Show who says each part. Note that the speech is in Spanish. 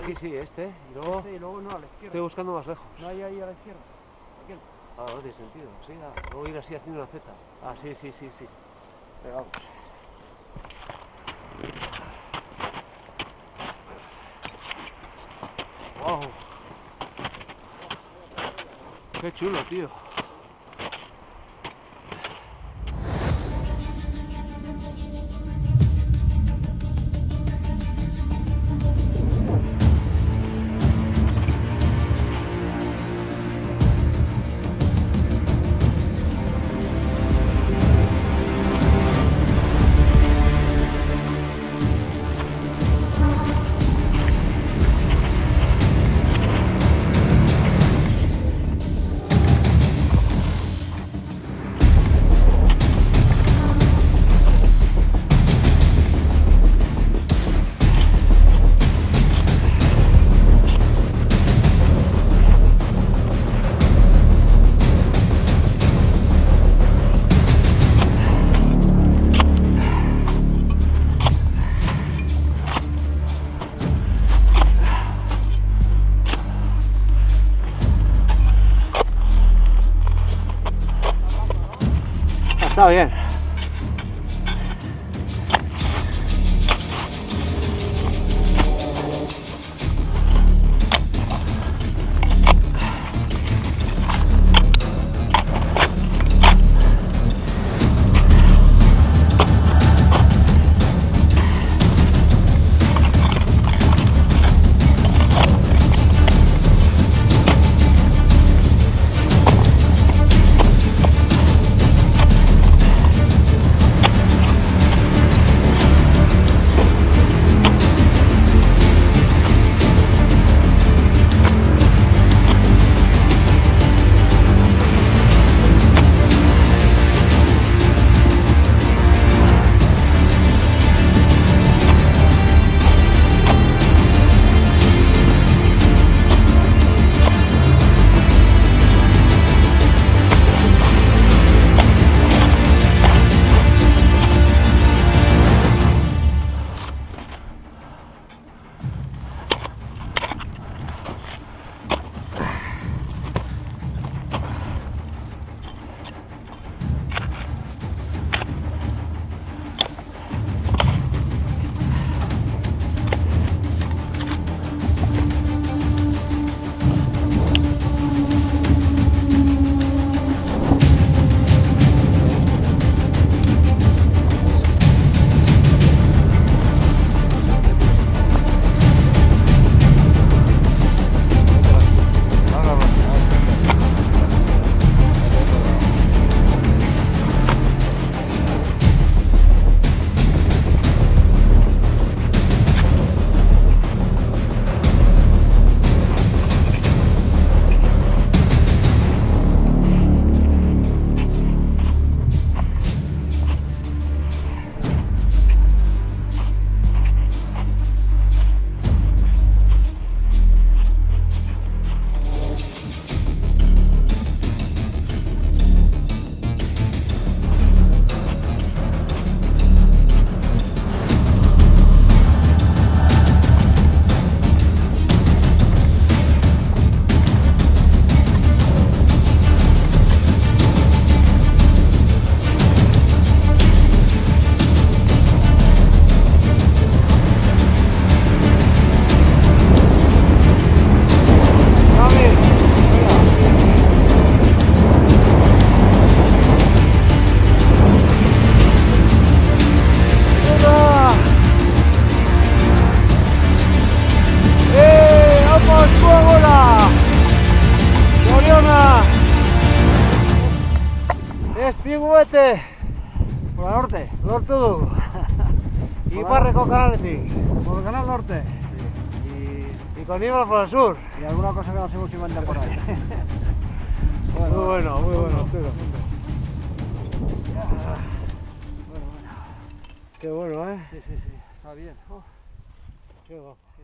Speaker 1: aquí sí, este. Y luego,
Speaker 2: y luego no, a la izquierda.
Speaker 1: estoy buscando más lejos.
Speaker 2: No hay ahí a la izquierda. Aquel.
Speaker 1: Ah, no tiene sentido. Sí, luego ir así haciendo una Z. Ah, sí. Venga, vamos. Wow. Qué chulo, tío. Está bien. Estigüete
Speaker 2: Por la norte.
Speaker 1: lortu iparreko kanaletik,
Speaker 2: Por el canal norte.
Speaker 1: y con Ibra por el sur.
Speaker 2: Y alguna cosa que no sé si manda por ahí.
Speaker 1: Muy bueno, Arturo.
Speaker 2: Bueno.
Speaker 1: Qué bueno, ¿eh?
Speaker 2: Sí, está bien.
Speaker 1: Qué guapo.